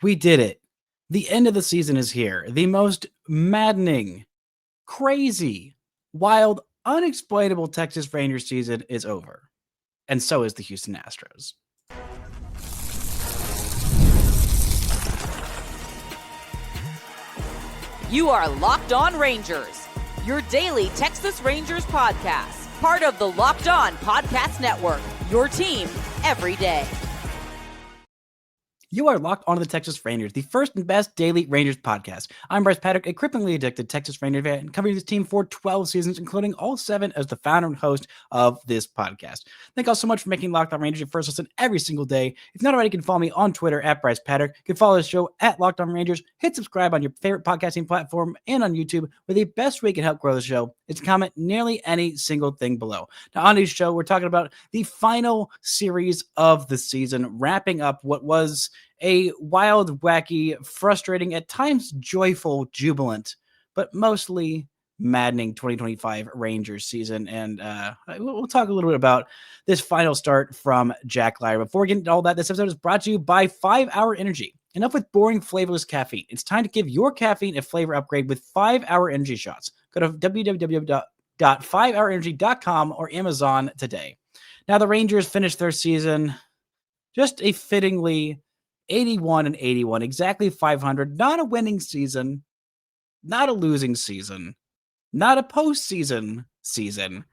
We did it. The end of the season is here. The most maddening, crazy, wild, unexplainable Texas Rangers season is over. And so is the Houston Astros. You are Locked On Rangers, your daily Texas Rangers podcast, part of the Locked On Podcast Network, your team every day. You are locked onto the Texas Rangers, the first and best daily Rangers podcast. I'm Bryce Paddock, a cripplingly addicted Texas Rangers fan, covering this team for 12 seasons, including all 7 as the founder and host of this podcast. Thank you all so much for making Locked On Rangers your first listen every single day. If not already, you can follow me on Twitter at Bryce Paddock. You can follow the show at Locked On Rangers. Hit subscribe on your favorite podcasting platform and on YouTube, where the best way you can help grow the show is to comment nearly any single thing below. Now, on today's show, we're talking about the final series of the season, wrapping up what was a wild, wacky, frustrating, at times joyful, jubilant, but mostly maddening 2025 Rangers season. And we'll talk a little bit about this final start from Jack Leiter. Before we get into all that, this episode is brought to you by 5 Hour Energy. Enough with boring, flavorless caffeine. It's time to give your caffeine a flavor upgrade with 5 Hour Energy shots. Go to www.5hourenergy.com or Amazon today. Now, the Rangers finished their season just a fittingly 81-81, exactly 500. Not a winning season, not a losing season, not a postseason season,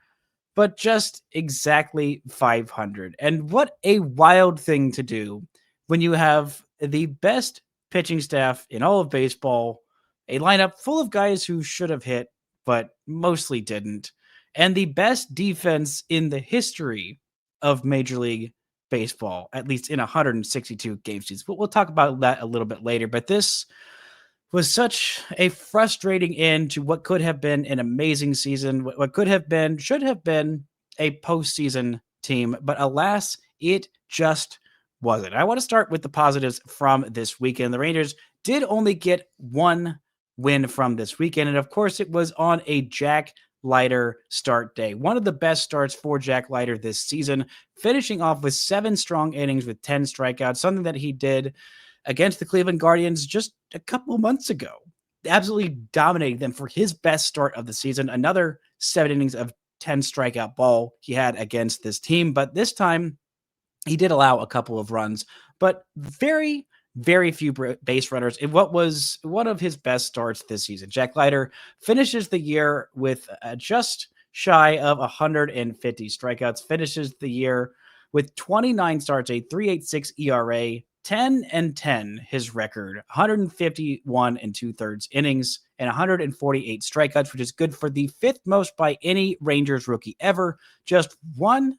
but just exactly 500. And what a wild thing to do when you have the best pitching staff in all of baseball, a lineup full of guys who should have hit, but mostly didn't, and the best defense in the history of Major League Baseball, at least in 162 game seasons. But we'll talk about that a little bit later. But this was such a frustrating end to what could have been an amazing season, what could have been, should have been a postseason team. But alas, it just wasn't. I want to start with the positives from this weekend. The Rangers did only get one win from this weekend. And of course, it was on a Jack Leiter start day. One of the best starts for Jack Leiter this season, finishing off with 7 strong innings with 10 strikeouts, something that he did against the Cleveland Guardians just a couple months ago. Absolutely dominated them for his best start of the season. Another 7 innings of 10 strikeout ball he had against this team, but this time he did allow a couple of runs, but very few base runners in what was one of his best starts this season. Jack Leiter finishes the year with just shy of 150 strikeouts, finishes the year with 29 starts, a 3.86 ERA, 10-10 his record, 151 2/3 innings, and 148 strikeouts, which is good for the 5th most by any Rangers rookie ever, just one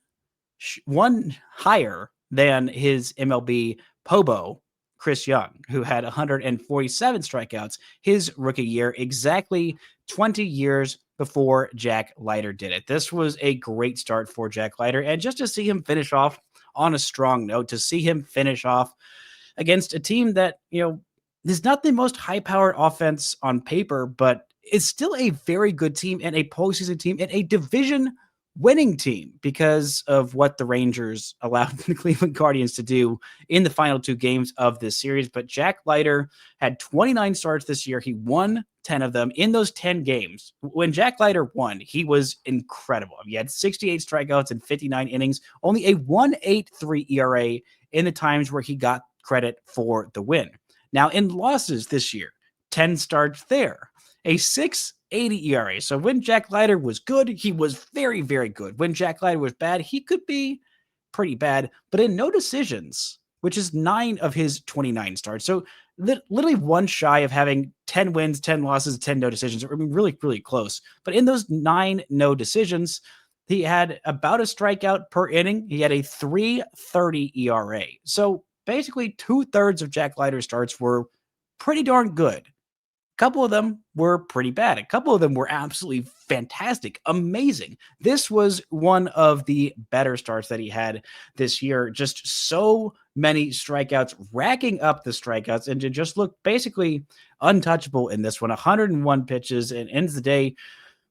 higher than his MLB Pobo, Chris Young, who had 147 strikeouts his rookie year, exactly 20 years before Jack Leiter did it. This was a great start for Jack Leiter, and just to see him finish off on a strong note, to see him finish off against a team that, is not the most high-powered offense on paper, but is still a very good team and a postseason team and a division winning team because of what the Rangers allowed the Cleveland Guardians to do in the final 2 games of this series. But Jack Leiter had 29 starts this year. He won 10 of them. In those 10 games, when Jack Leiter won, he was incredible. He had 68 strikeouts and 59 innings, only a 1.83 ERA in the times where he got credit for the win. Now, in losses this year, 10 starts there, a 6.80 ERA. So when Jack Leiter was good, he was very good. When Jack Leiter was bad, he could be pretty bad. But in no decisions, which is 9 of his 29 starts. So literally one shy of having 10 wins, 10 losses, 10 no decisions. I mean, really close. But in those 9 no decisions, he had about a strikeout per inning. He had a 3.30 ERA. So basically 2/3 of Jack Leiter's starts were pretty darn good. A couple of them were pretty bad. A couple of them were absolutely fantastic, amazing. This was one of the better starts that he had this year. Just so many strikeouts, racking up the strikeouts, and to just look basically untouchable in this one. 101 pitches, and ends the day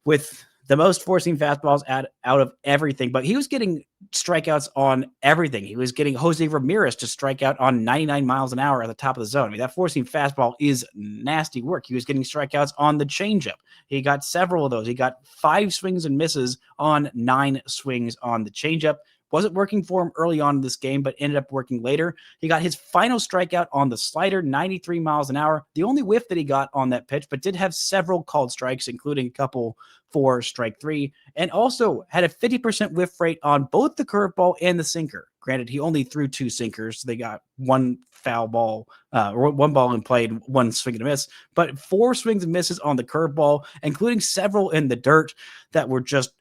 with the most four-seam fastballs out of everything, but he was getting strikeouts on everything. He was getting Jose Ramirez to strike out on 99 miles an hour at the top of the zone. I mean, that four-seam fastball is nasty work. He was getting strikeouts on the changeup. He got several of those. He got 5 swings and misses on 9 swings on the changeup. Wasn't working for him early on in this game, but ended up working later. He got his final strikeout on the slider, 93 miles an hour. The only whiff that he got on that pitch, but did have several called strikes, including a couple for strike 3, and also had a 50% whiff rate on both the curveball and the sinker. Granted, he only threw 2 sinkers, so they got 1 foul ball, or 1 ball in play and 1 swing and a miss, but 4 swings and misses on the curveball, including several in the dirt that were just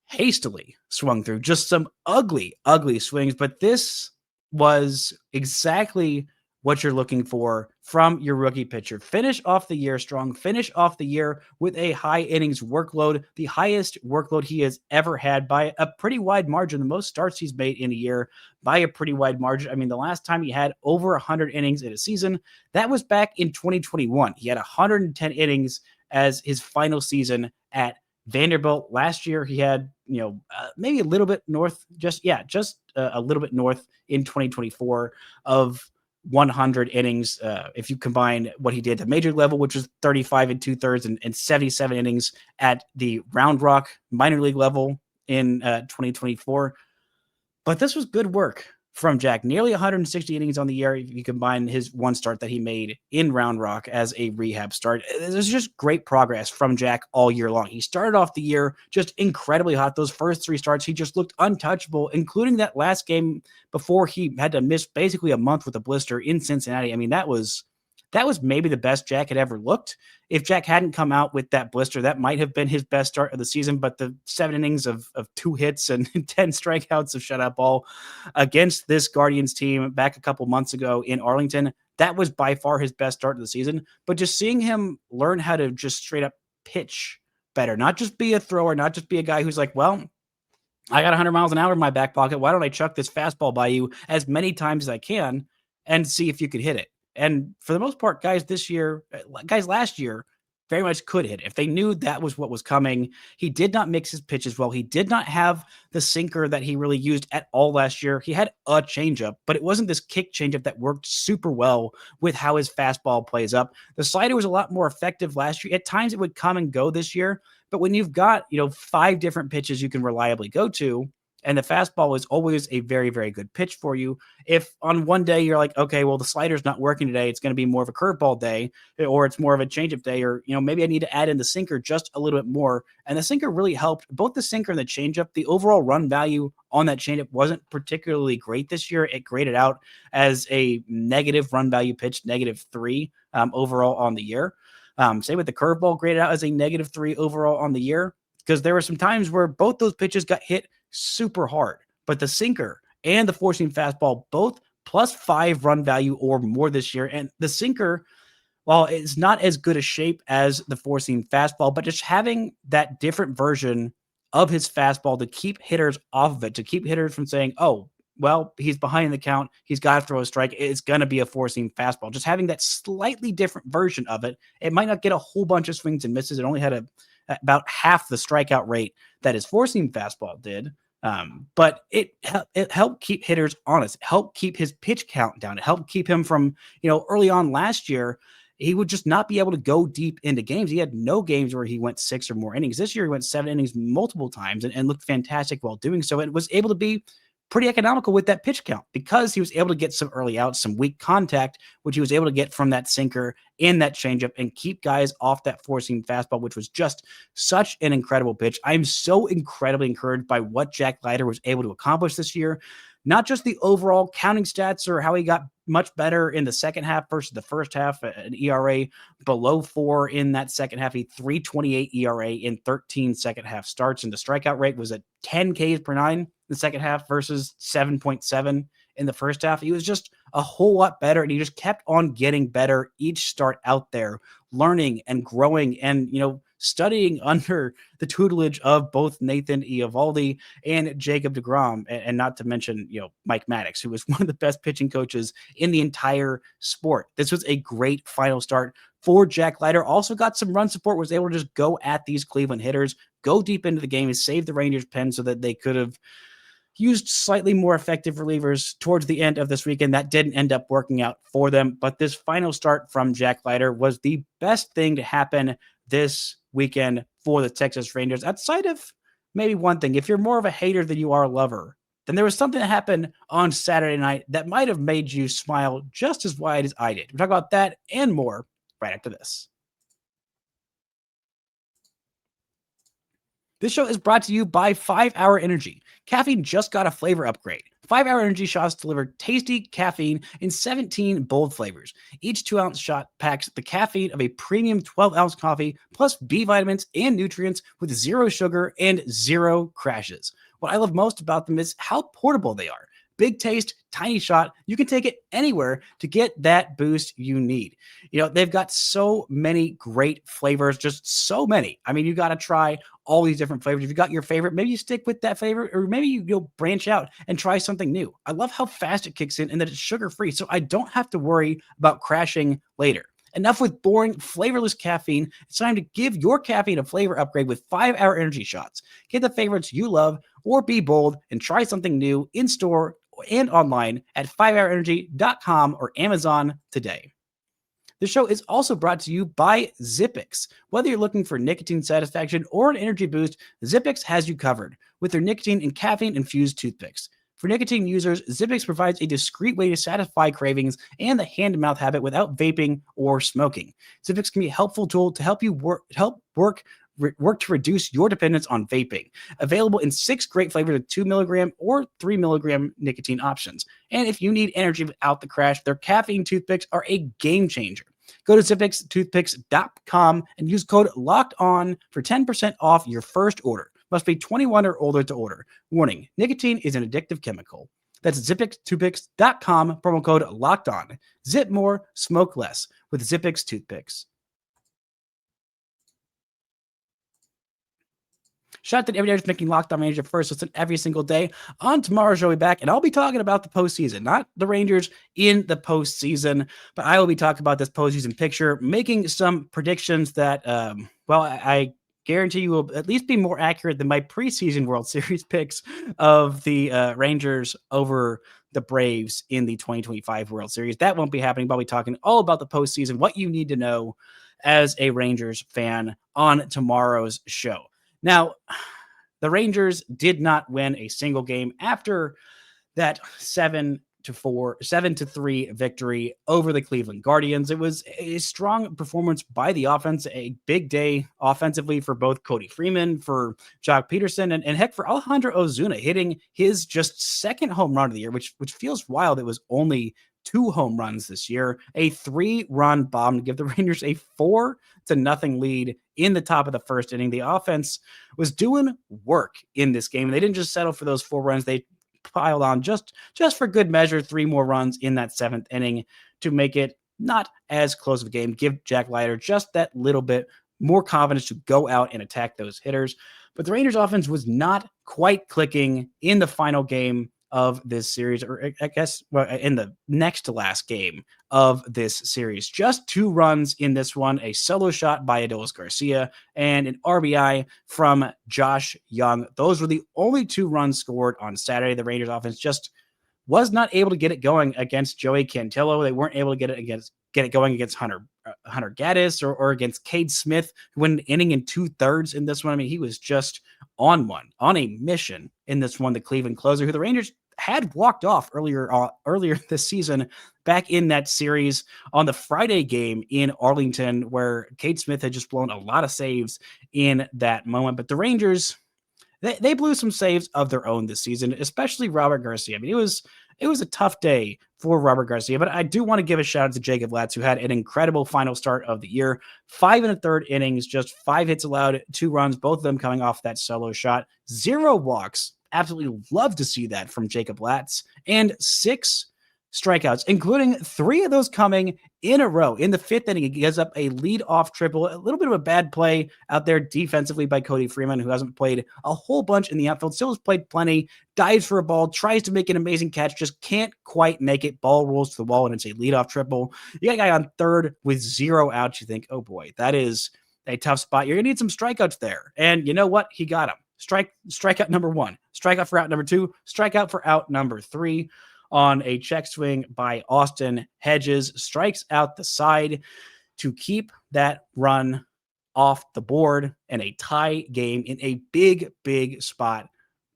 hastily swung through. Just some ugly, ugly swings. But this was exactly what you're looking for from your rookie pitcher. Finish off the year strong, finish off the year with a high innings workload, the highest workload he has ever had by a pretty wide margin. The most starts he's made in a year by a pretty wide margin. I mean, the last time he had over 100 innings in a season, that was back in 2021. He had 110 innings as his final season at Vanderbilt. Last year, he had, maybe a little bit north, just a little bit north in 2024 of 100 innings. If you combine what he did at the major level, which was 35 2/3 and 77 innings at the Round Rock minor league level in 2024. But this was good work from Jack. Nearly 160 innings on the year if you combine his 1 start that he made in Round Rock as a rehab start. There's just great progress from Jack all year long. He started off the year just incredibly hot. Those first 3 starts, he just looked untouchable, including that last game before he had to miss basically a month with a blister in Cincinnati. I mean, that was maybe the best Jack had ever looked. If Jack hadn't come out with that blister, that might have been his best start of the season, but the 7 innings of 2 hits and 10 strikeouts of shutout ball against this Guardians team back a couple months ago in Arlington, that was by far his best start of the season. But just seeing him learn how to just straight up pitch better, not just be a thrower, not just be a guy who's like, well, I got 100 miles an hour in my back pocket. Why don't I chuck this fastball by you as many times as I can and see if you could hit it? And for the most part, guys last year very much could hit. If they knew that was what was coming, he did not mix his pitches well. He did not have the sinker that he really used at all last year. He had a changeup, but it wasn't this kick changeup that worked super well with how his fastball plays up. The slider was a lot more effective last year. At times it would come and go this year, but when you've got, 5 different pitches you can reliably go to, and the fastball is always a very, very good pitch for you. If on one day you're like, okay, well, the slider's not working today, it's going to be more of a curveball day, or it's more of a changeup day, or, maybe I need to add in the sinker just a little bit more. And the sinker really helped. Both the sinker and the changeup, the overall run value on that changeup wasn't particularly great this year. It graded out as a negative run value pitch, -3 overall on the year. Same with the curveball, graded out as a -3 overall on the year, because there were some times where both those pitches got hit super hard, but the sinker and the four-seam fastball both +5 run value or more this year. And the sinker, while it's not as good a shape as the four-seam fastball, but just having that different version of his fastball to keep hitters off of it, to keep hitters from saying, oh, well, he's behind the count, he's got to throw a strike, it's going to be a four-seam fastball. Just having that slightly different version of it, it might not get a whole bunch of swings and misses. It only had about half the strikeout rate that his four-seam fastball did. But it helped keep hitters honest, it helped keep his pitch count down. It helped keep him from, early on last year, he would just not be able to go deep into games. He had no games where he went 6 or more innings. This year, he went 7 innings multiple times and looked fantastic while doing so. And was able to be pretty economical with that pitch count because he was able to get some early outs, some weak contact, which he was able to get from that sinker and that changeup and keep guys off that four-seam fastball, which was just such an incredible pitch. I'm so incredibly encouraged by what Jack Leiter was able to accomplish this year. Not just the overall counting stats or how he got much better in the second half versus the first half, an ERA below 4 in that second half, a 3.28 ERA in 13 second half starts, and the strikeout rate was at 10 Ks per 9 in the second half versus 7.7 in the first half. He was just a whole lot better, and he just kept on getting better each start out there, learning and growing and, studying under the tutelage of both Nathan Eovaldi and Jacob deGrom, and not to mention, Mike Maddox, who was one of the best pitching coaches in the entire sport. This was a great final start for Jack Leiter. Also got some run support, was able to just go at these Cleveland hitters, go deep into the game, and save the Rangers' pen so that they could have used slightly more effective relievers towards the end of this weekend. That didn't end up working out for them. But this final start from Jack Leiter was the best thing to happen this weekend for the Texas Rangers, outside of maybe one thing. If you're more of a hater than you are a lover, then there was something that happened on Saturday night that might have made you smile just as wide as I did. We'll talk about that and more right after this. This show is brought to you by 5-Hour Energy. Caffeine just got a flavor upgrade. 5-Hour Energy shots deliver tasty caffeine in 17 bold flavors. Each 2-ounce shot packs the caffeine of a premium 12-ounce coffee, plus B vitamins and nutrients with 0 sugar and 0 crashes. What I love most about them is how portable they are. Big taste, tiny shot. You can take it anywhere to get that boost you need. They've got so many great flavors, just so many. I mean, you got to try all these different flavors. If you got your favorite, maybe you stick with that flavor, or maybe you'll branch out and try something new. I love how fast it kicks in and that it's sugar-free, so I don't have to worry about crashing later. Enough with boring, flavorless caffeine. It's time to give your caffeine a flavor upgrade with 5-Hour Energy shots. Get the favorites you love, or be bold and try something new in-store and online at 5hourenergy.com or Amazon today. The show is also brought to you by Zippix. Whether you're looking for nicotine satisfaction or an energy boost, Zippix has you covered with their nicotine and caffeine-infused toothpicks. For nicotine users, Zippix provides a discreet way to satisfy cravings and the hand-to-mouth habit without vaping or smoking. Zippix can be a helpful tool to help you work to reduce your dependence on vaping. Available in 6 great flavors of 2 milligram or 3 milligram nicotine options. And if you need energy without the crash, their caffeine toothpicks are a game changer. Go to zippixtoothpicks.com and use code LOCKEDON for 10% off your first order. Must be 21 or older to order. Warning, nicotine is an addictive chemical. That's zippixtoothpicks.com, promo code LOCKEDON. Zip more, smoke less with Zippix Toothpicks. Shout out to every day that's making Locked On Rangers first listen every single day. On tomorrow's show, we'll be back, and I'll be talking about the postseason, not the Rangers in the postseason, but I will be talking about this postseason picture, making some predictions that, I guarantee you will at least be more accurate than my preseason World Series picks of the Rangers over the Braves in the 2025 World Series. That won't be happening, but I'll be talking all about the postseason, what you need to know as a Rangers fan on tomorrow's show. Now, the Rangers did not win a single game after that 7-3 victory over the Cleveland Guardians. It was a strong performance by the offense, a big day offensively for both Cody Freeman, for Jock Peterson, and heck, for Alejandro Ozuna hitting his just second home run of the year, which feels wild. It was only 2 home runs this year, a 3-run bomb to give the Rangers a 4-0 lead in the top of the first inning. The offense was doing work in this game. They didn't just settle for those 4 runs. They piled on just for good measure 3 more runs in that 7th inning to make it not as close of a game. Give Jack Leiter just that little bit more confidence to go out and attack those hitters. But the Rangers offense was not quite clicking in the final game of this series, or I guess in the next to last game of this series. Just 2 runs in this one, a solo shot by Adolis Garcia and an RBI from Josh Young. Those were the only 2 runs scored on Saturday. The Rangers offense just was not able to get it going against Joey Cantillo. They weren't able to get it going against Hunter Gaddis or against Cade Smith, who went an inning and 2/3 in this one. I mean, he was just on a mission in this one. The Cleveland closer, who the Rangers had walked off earlier this season, back in that series on the Friday game in Arlington, where Cade Smith had just blown a lot of saves in that moment. But the Rangers, they blew some saves of their own this season, especially Robert Garcia. I mean, it was a tough day for Robert Garcia, but I do want to give a shout out to Jacob Latz, who had an incredible final start of the year. 5 1/3 innings, just 5 hits allowed, 2 runs, both of them coming off that solo shot, 0 walks. Absolutely love to see that from Jacob Latz, and 6 strikeouts, including 3 of those coming in a row. In the 5th inning, he gives up a lead-off triple, a little bit of a bad play out there defensively by Cody Freeman, who hasn't played a whole bunch in the outfield, still has played plenty, dives for a ball, tries to make an amazing catch, just can't quite make it. Ball rolls to the wall, and it's a lead-off triple. You got a guy on third with 0 outs. You think, oh boy, that is a tough spot. You're going to need some strikeouts there. And you know what? He got them. Strikeout number 1, strikeout for out number 2, strikeout for out number 3 on a check swing by Austin Hedges. Strikes out the side to keep that run off the board and a tie game in a big, big spot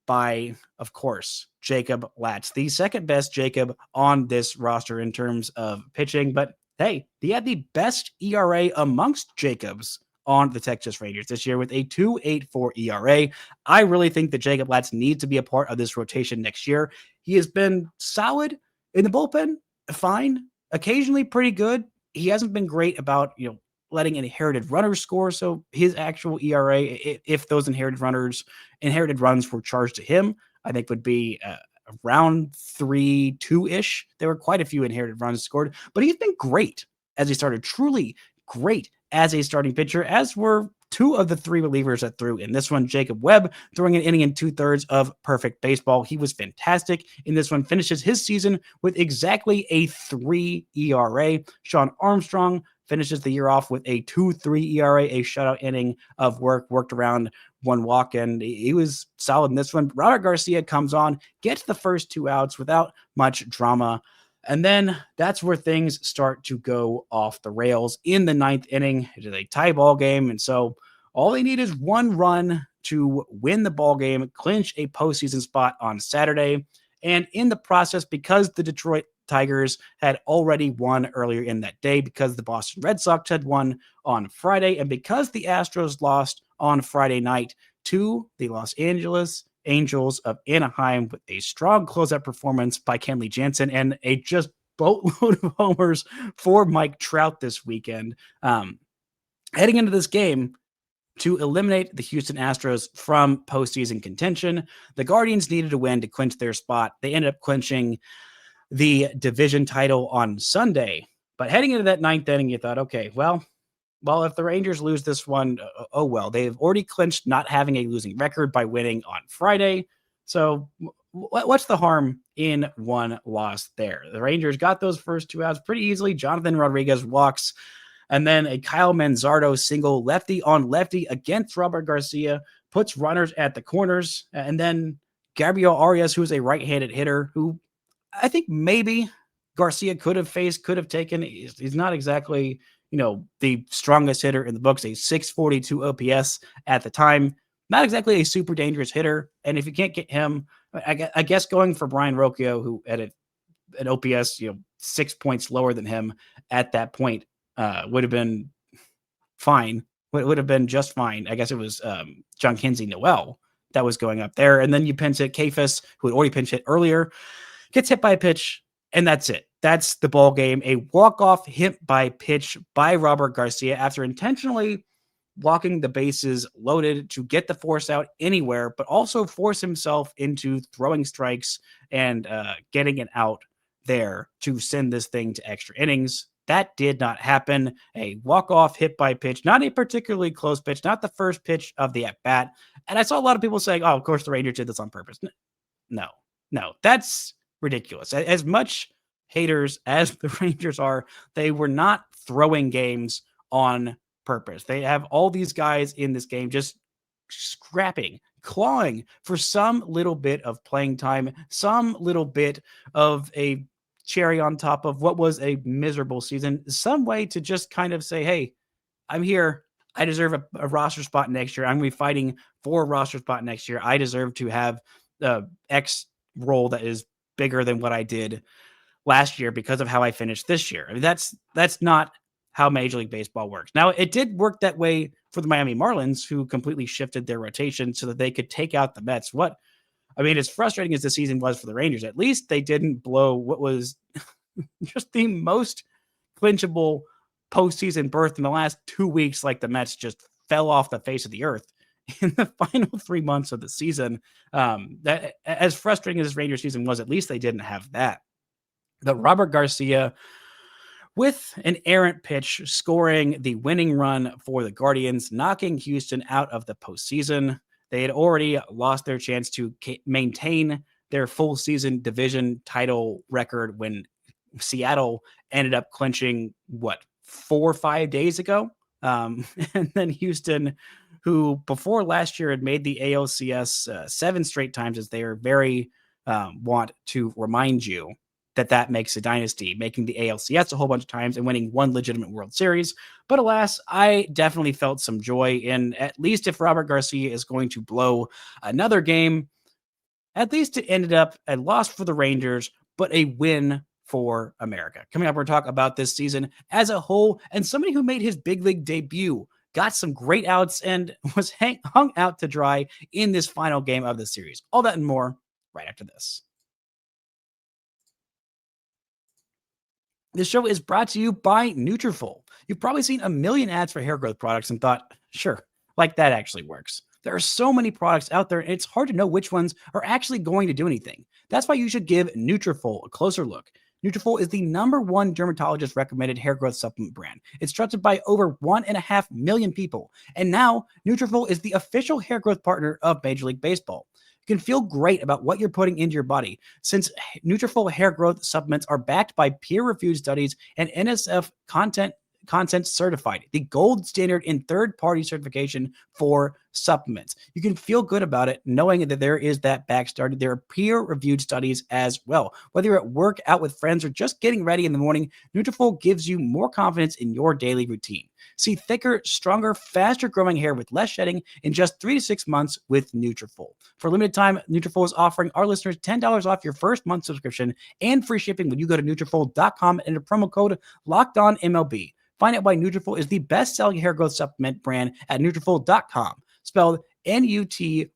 by, of course, Jacob Latz, the second best Jacob on this roster in terms of pitching. But hey, he had the best ERA amongst Jacobs on the Texas Rangers this year with a 2.84 ERA. I really think that Jacob Latz needs to be a part of this rotation next year. He has been solid in the bullpen, fine, occasionally pretty good. He hasn't been great about, letting inherited runners score. So his actual ERA, if those inherited runs were charged to him, I think would be around 3.2-ish. There were quite a few inherited runs scored, but he's been great as he started, truly great as a starting pitcher, as were 2 of the 3 relievers that threw in this one. Jacob Webb throwing an inning in 2/3 of perfect baseball. He was fantastic in this one, finishes his season with exactly a 3 ERA. Sean Armstrong finishes the year off with a 2.3 ERA, a shutout inning of worked around 1 walk, and he was solid in this one. Robert Garcia comes on, gets the first 2 outs without much drama. And then that's where things start to go off the rails in the 9th inning. It is a tie ball game. And so all they need is 1 run to win the ball game, clinch a postseason spot on Saturday. And in the process, because the Detroit Tigers had already won earlier in that day, because the Boston Red Sox had won on Friday, and because the Astros lost on Friday night to the Los Angeles Angels of Anaheim with a strong closeout performance by Kenley Jansen and a just boatload of homers for Mike Trout this weekend. Heading into this game, to eliminate the Houston Astros from postseason contention, the Guardians needed a win to clinch their spot. They ended up clinching the division title on Sunday. But heading into that 9th inning, you thought, okay, well, if the Rangers lose this one, oh well. They've already clinched not having a losing record by winning on Friday. So what's the harm in 1 loss there? The Rangers got those first 2 outs pretty easily. Jonathan Rodriguez walks, and then a Kyle Manzardo single lefty on lefty against Robert Garcia, puts runners at the corners. And then Gabriel Arias, who is a right-handed hitter, who I think maybe Garcia could have taken. He's not exactly, the strongest hitter in the books, a 642 OPS at the time. Not exactly a super dangerous hitter. And if you can't get him, I guess going for Brian Rocchio, who had an OPS, 6 points lower than him at that point, would have been fine. Would have been just fine. I guess it was John Kinsey Noel that was going up there. And then you pinch hit Kefis, who had already pinch hit earlier, gets hit by a pitch, and that's it. That's the ball game. A walk-off hit by pitch by Robert Garcia after intentionally walking the bases loaded to get the force out anywhere, but also force himself into throwing strikes and getting it out there to send this thing to extra innings. That did not happen. A walk-off hit by pitch, not a particularly close pitch, not the first pitch of the at-bat. And I saw a lot of people saying, oh, of course the Rangers did this on purpose. No, that's ridiculous. As much haters as the Rangers are, they were not throwing games on purpose. They have all these guys in this game just scrapping, clawing for some little bit of playing time, some little bit of a cherry on top of what was a miserable season, some way to just kind of say, hey, I'm here. I deserve a roster spot next year. I'm going to be fighting for a roster spot next year. I deserve to have X role that is bigger than what I did last year because of how I finished this year. I mean, that's not how Major League Baseball works. Now, it did work that way for the Miami Marlins, who completely shifted their rotation so that they could take out the Mets. As frustrating as the season was for the Rangers, at least they didn't blow what was just the most clinchable postseason berth in the last 2 weeks. Like the Mets just fell off the face of the earth in the final 3 months of the season. That, as frustrating as this Rangers season was, at least they didn't have that. that Robert Garcia, with an errant pitch, scoring the winning run for the Guardians, knocking Houston out of the postseason. They had already lost their chance to maintain their full season division title record when Seattle ended up clinching, 4 or 5 days ago. And then Houston, who before last year had made the ALCS 7 straight times, as they are very want to remind you that makes a dynasty, making the ALCS a whole bunch of times and winning one legitimate World Series. But alas, I definitely felt some joy in, at least if Robert Garcia is going to blow another game, at least it ended up a loss for the Rangers, but a win for America. Coming up, we're talking about this season as a whole, and somebody who made his big league debut, got some great outs, and was hung out to dry in this final game of the series. All that and more right after this. This show is brought to you by Nutrafol. You've probably seen a million ads for hair growth products and thought, sure, like that actually works. There are so many products out there, and it's hard to know which ones are actually going to do anything. That's why you should give Nutrafol a closer look. Nutrafol is the #1 dermatologist recommended hair growth supplement brand. It's trusted by over 1.5 million people. And now Nutrafol is the official hair growth partner of Major League Baseball. You can feel great about what you're putting into your body, since Nutrafol hair growth supplements are backed by peer-reviewed studies and NSF content certified, the gold standard in third-party certification for supplements. You can feel good about it knowing that there is that backstory. There are peer-reviewed studies as well. Whether you're at work, out with friends, or just getting ready in the morning, Nutrafol gives you more confidence in your daily routine. See thicker, stronger, faster growing hair with less shedding in just 3 to 6 months with Nutrafol. For a limited time, Nutrafol is offering our listeners $10 off your first month subscription and free shipping when you go to Nutrafol.com and enter promo code LOCKEDONMLB. Find out why Nutrafol is the best-selling hair growth supplement brand at Nutrafol.com. Spelled Nutrafol.com,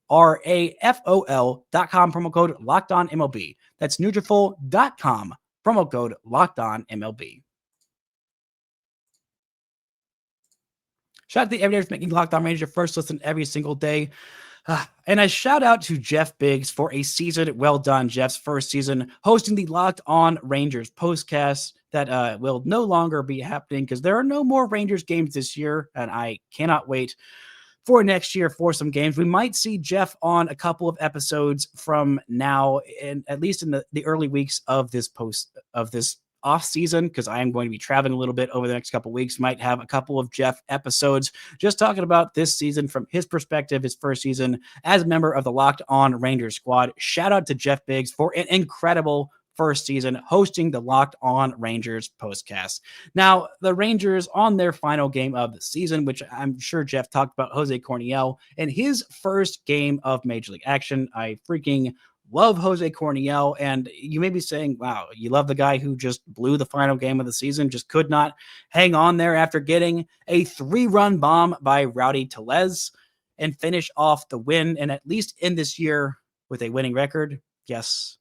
promo code LOCKEDONMLB. That's Nutrafol.com, promo code LOCKEDONMLB. Shout out to the everydayers making Locked On Rangers your first listen every single day. And a shout out to Jeff Biggs for a season well done. Jeff's first season hosting the Locked On Rangers postcast that will no longer be happening because there are no more Rangers games this year, and I cannot wait for next year for some games. We might see Jeff on a couple of episodes from now, and at least in the early weeks of this off season, because I am going to be traveling a little bit over the next couple of weeks. Might have a couple of Jeff episodes just talking about this season from his perspective, his first season as a member of the Locked On Rangers squad. Shout out to Jeff Biggs for an incredible first season hosting the Locked On Rangers postcast. Now, the Rangers on their final game of the season, which I'm sure Jeff talked about, Jose Corniel, and his first game of Major League action. I freaking love Jose Corniel, and you may be saying, wow, you love the guy who just blew the final game of the season, just could not hang on there after getting a 3-run bomb by Rowdy Tellez and finish off the win, and at least in this year with a winning record. Yes,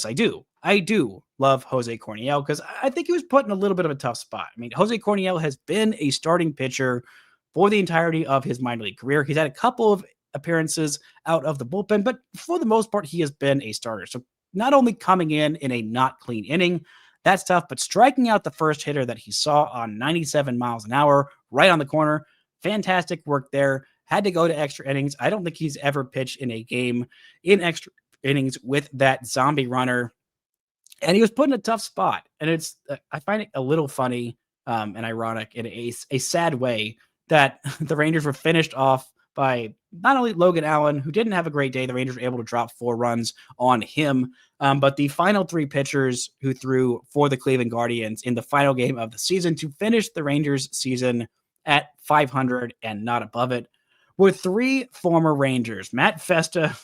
I do. I do love Jose Corniel because I think he was put in a little bit of a tough spot. I mean, Jose Corniel has been a starting pitcher for the entirety of his minor league career. He's had a couple of appearances out of the bullpen, but for the most part, he has been a starter. So not only coming in a not clean inning, that's tough, but striking out the first hitter that he saw on 97 miles an hour right on the corner, fantastic work there. Had to go to extra innings. I don't think he's ever pitched in a game in extra innings with that zombie runner, and he was put in a tough spot. And it's I find it a little funny and ironic in a sad way that the Rangers were finished off by not only Logan Allen, who didn't have a great day. The Rangers were able to drop 4 runs on him, but the final 3 pitchers who threw for the Cleveland Guardians in the final game of the season to finish the Rangers season at 500 and not above it were 3 former Rangers: Matt Festa,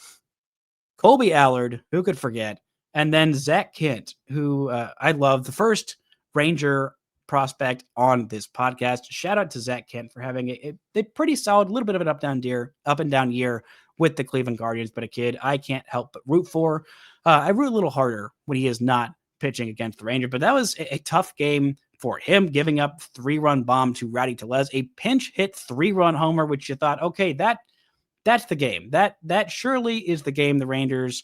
Colby Allard, who could forget, and then Zach Kent, who I love, the first Ranger prospect on this podcast. Shout out to Zach Kent for having a pretty solid, little bit of an up and down year with the Cleveland Guardians, but a kid I can't help but root for. I root a little harder when he is not pitching against the Rangers, but that was a tough game for him, giving up 3-run bomb to Rowdy Tellez, a pinch hit 3-run homer, which you thought, okay, that's the game. That surely is the game the Rangers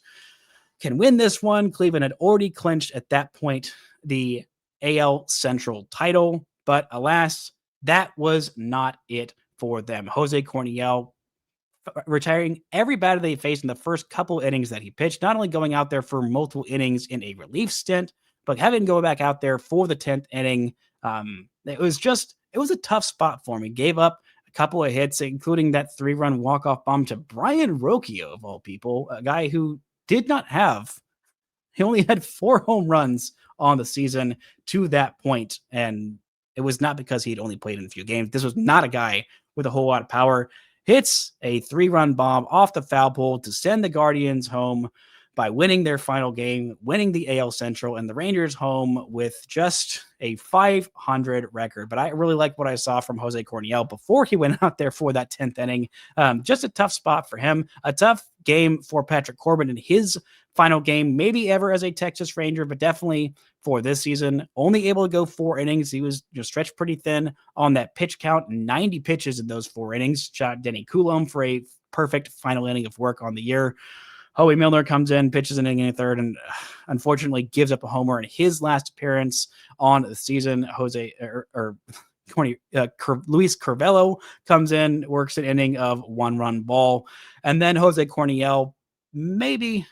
can win this one. Cleveland had already clinched at that point the AL Central title, but alas, that was not it for them. Jose Corniel retiring every batter they faced in the first couple innings that he pitched, not only going out there for multiple innings in a relief stint, but having to go back out there for the 10th inning. It was a tough spot for him. He gave up a couple of hits, including that 3-run walk-off bomb to Brian Rocchio, of all people, a guy who he only had 4 home runs on the season to that point, and it was not because he had only played in a few games. This was not a guy with a whole lot of power. Hits a 3-run bomb off the foul pole to send the Guardians home by winning their final game, winning the AL Central, and the Rangers home with just a 500 record. But I really like what I saw from Jose Corniel before he went out there for that 10th inning. Just a tough spot for him, a tough game for Patrick Corbin in his final game, maybe ever as a Texas Ranger, but definitely for this season. Only able to go 4 innings. He was stretched pretty thin on that pitch count, 90 pitches in those 4 innings. Shot Denny Coulomb for a perfect final inning of work on the year. Howie Milner comes in, pitches an inning in the third, and unfortunately gives up a homer in his last appearance on the season. Luis Curvelo comes in, works an inning of 1-run ball, and then Jose Corniel maybe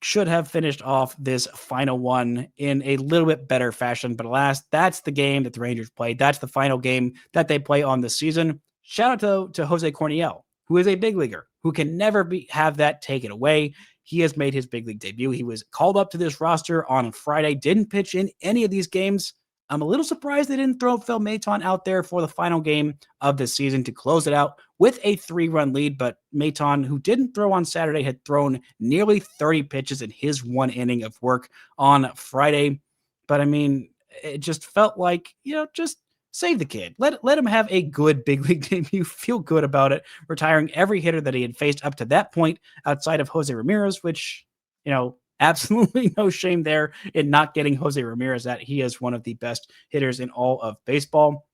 should have finished off this final one in a little bit better fashion. But alas, that's the game that the Rangers played. That's the final game that they play on the season. Shout out to Jose Corniel, who is a big leaguer, who can never have that taken away. He has made his big league debut. He was called up to this roster on Friday, didn't pitch in any of these games. I'm a little surprised they didn't throw Phil Maton out there for the final game of the season to close it out with a 3-run lead. But Maton, who didn't throw on Saturday, had thrown nearly 30 pitches in his 1 inning of work on Friday. But I mean, it just felt like, just save the kid. Let him have a good big league debut. Feel good about it. Retiring every hitter that he had faced up to that point outside of Jose Ramirez, which, absolutely no shame there in not getting Jose Ramirez. That he is one of the best hitters in all of baseball.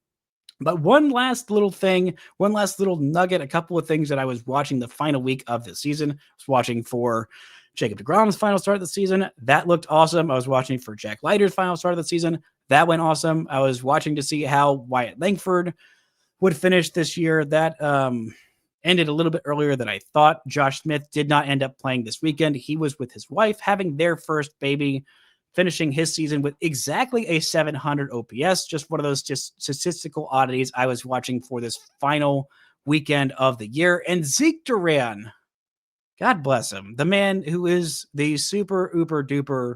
But one last little nugget, a couple of things that I was watching the final week of the season. I was watching for Jacob deGrom's final start of the season. That looked awesome. I was watching for Jack Leiter's final start of the season. That went awesome. I was watching to see how Wyatt Langford would finish this year. That ended a little bit earlier than I thought. Josh Smith did not end up playing this weekend. He was with his wife having their first baby, finishing his season with exactly a 700 OPS. Just one of those statistical oddities I was watching for this final weekend of the year. And Zeke Duran, God bless him, the man who is the super uber duper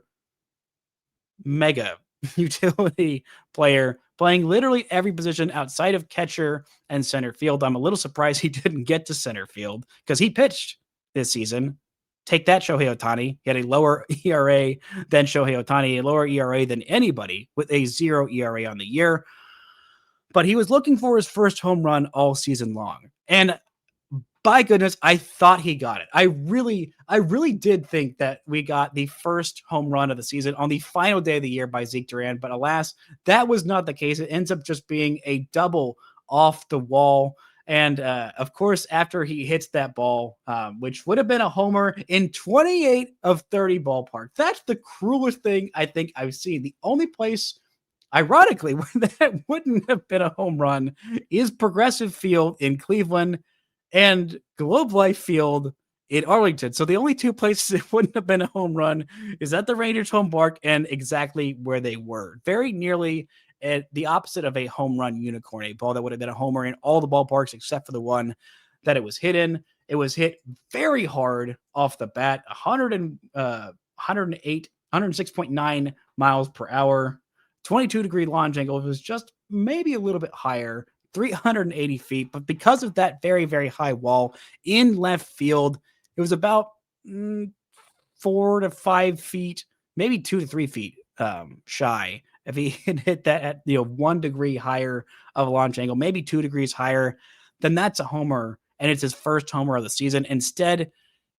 mega utility player, playing literally every position outside of catcher and center field. I'm a little surprised he didn't get to center field because he pitched this season. Take that, Shohei Ohtani. He had a lower ERA than Shohei Ohtani, a lower ERA than anybody with a 0 ERA on the year. But he was looking for his first home run all season long. And by goodness, I thought he got it. I really did think that we got the first home run of the season on the final day of the year by Zeke Duran, but alas, that was not the case. It ends up just being a double off the wall. And of course, after he hits that ball, which would have been a homer in 28 of 30 ballpark, that's the cruelest thing I think I've seen. The only place, ironically, where that wouldn't have been a home run is Progressive Field in Cleveland and Globe Life Field in Arlington. So the only 2 places it wouldn't have been a home run is at the Rangers home park and exactly where they were. Very nearly at the opposite of a home run unicorn, a ball that would have been a homer in all the ballparks except for the one that it was hit in. It was hit very hard off the bat, 106.9 miles per hour, 22-degree launch angle. It was just maybe a little bit higher, 380 feet, but because of that very, very high wall in left field, it was about 4 to 5 feet, maybe 2 to 3 feet shy. If he had hit that at 1 degree higher of a launch angle, maybe 2 degrees higher, then that's a homer, and it's his first homer of the season. Instead,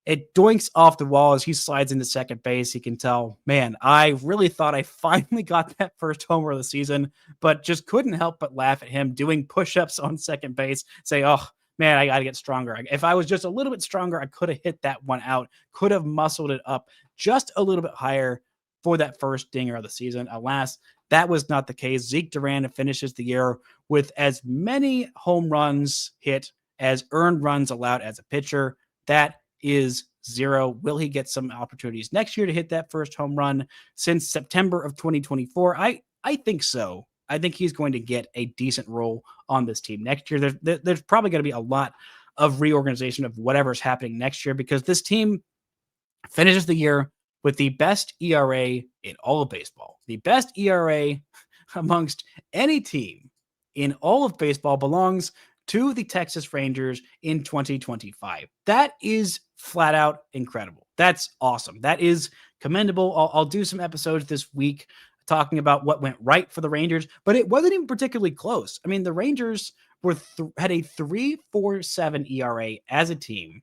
it doinks off the wall as he slides into second base. He can tell, man, I really thought I finally got that first homer of the season, but just couldn't help but laugh at him doing push-ups on second base, say, oh, man, I got to get stronger. If I was just a little bit stronger, I could have hit that one out, could have muscled it up just a little bit higher for that first dinger of the season. Alas, that was not the case. Zeke Duran finishes the year with as many home runs hit as earned runs allowed as a pitcher. That is 0. Will he get some opportunities next year to hit that first home run since September of 2024? I think so. I think he's going to get a decent role on this team next year. There's probably going to be a lot of reorganization of whatever's happening next year because this team finishes the year with the best ERA in all of baseball. The best ERA amongst any team in all of baseball belongs to the Texas Rangers in 2025. That is flat out incredible. That's awesome. That is commendable. I'll do some episodes this week talking about what went right for the Rangers, but it wasn't even particularly close. I mean, the Rangers had a 3.47 ERA as a team.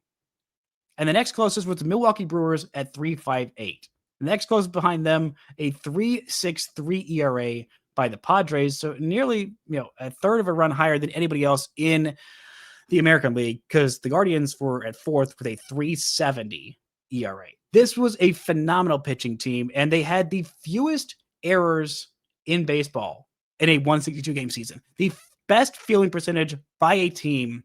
And the next closest was the Milwaukee Brewers at 3.58. The next closest behind them, a 3.63 ERA by the Padres. So nearly, a third of a run higher than anybody else in the American League, because the Guardians were at fourth with a 3.70 ERA. This was a phenomenal pitching team, and they had the fewest errors in baseball in a 162 game season. The best fielding percentage by a team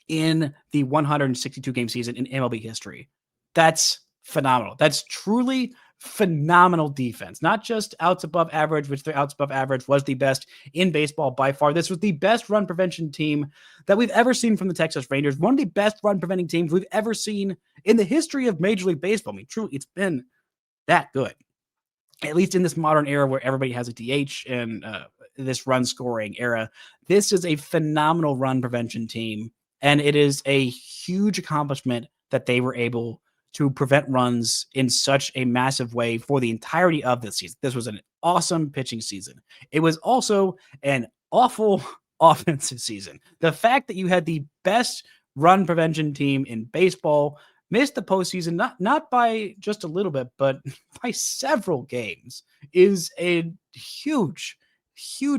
in the 162 game season in MLB history. That's phenomenal. That's truly phenomenal defense. Not just outs above average, which their outs above average was the best in baseball by far. This was the best run prevention team that we've ever seen from the Texas Rangers. One of the best run preventing teams we've ever seen in the history of Major League Baseball. I mean, truly, it's been that good. At least in this modern era where everybody has a DH and this run scoring era, this is a phenomenal run prevention team. And it is a huge accomplishment that they were able to prevent runs in such a massive way for the entirety of the season. This was an awesome pitching season. It was also an awful offensive season. The fact that you had the best run prevention team in baseball missed the postseason, not by just a little bit, but by several games, is a huge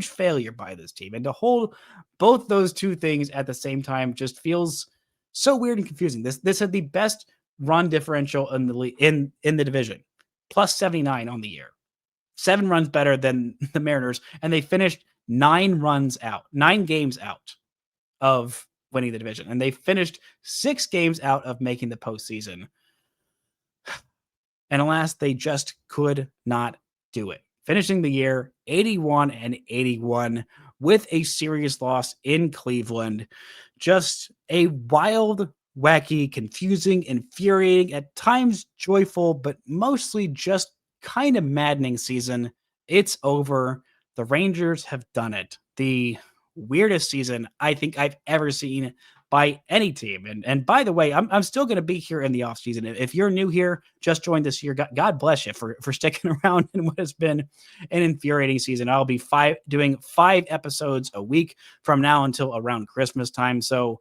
failure by this team. And to hold both those two things at the same time just feels so weird and confusing. This had the best run differential in the in the division, plus 79 on the year, 7 runs better than the Mariners, and they finished 9 games out of winning the division, and they finished 6 games out of making the postseason. And alas, they just could not do it. Finishing the year 81-81 with a series loss in Cleveland. Just a wild, wacky, confusing, infuriating, at times joyful, but mostly just kind of maddening season. It's over. The Rangers have done it. The weirdest season I think I've ever seen by any team. And by the way, I'm still going to be here in the offseason. If you're new here, just joined this year, God bless you for sticking around in what has been an infuriating season. I'll be doing 5 episodes a week from now until around Christmas time. So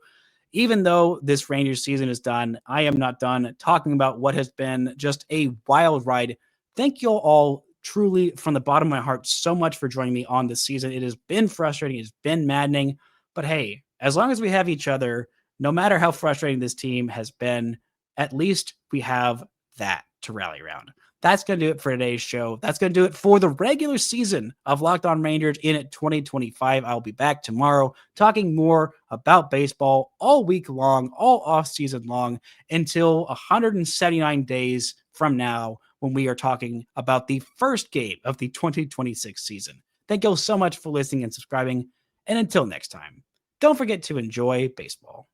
even though this Rangers season is done, I am not done talking about what has been just a wild ride. Thank you all truly from the bottom of my heart so much for joining me on this season. It has been frustrating. It's been maddening. But hey, as long as we have each other, no matter how frustrating this team has been, at least we have that to rally around. That's going to do it for today's show. That's going to do it for the regular season of Locked On Rangers in 2025. I'll be back tomorrow talking more about baseball all week long, all off season long, until 179 days from now when we are talking about the first game of the 2026 season. Thank you all so much for listening and subscribing. And until next time, don't forget to enjoy baseball.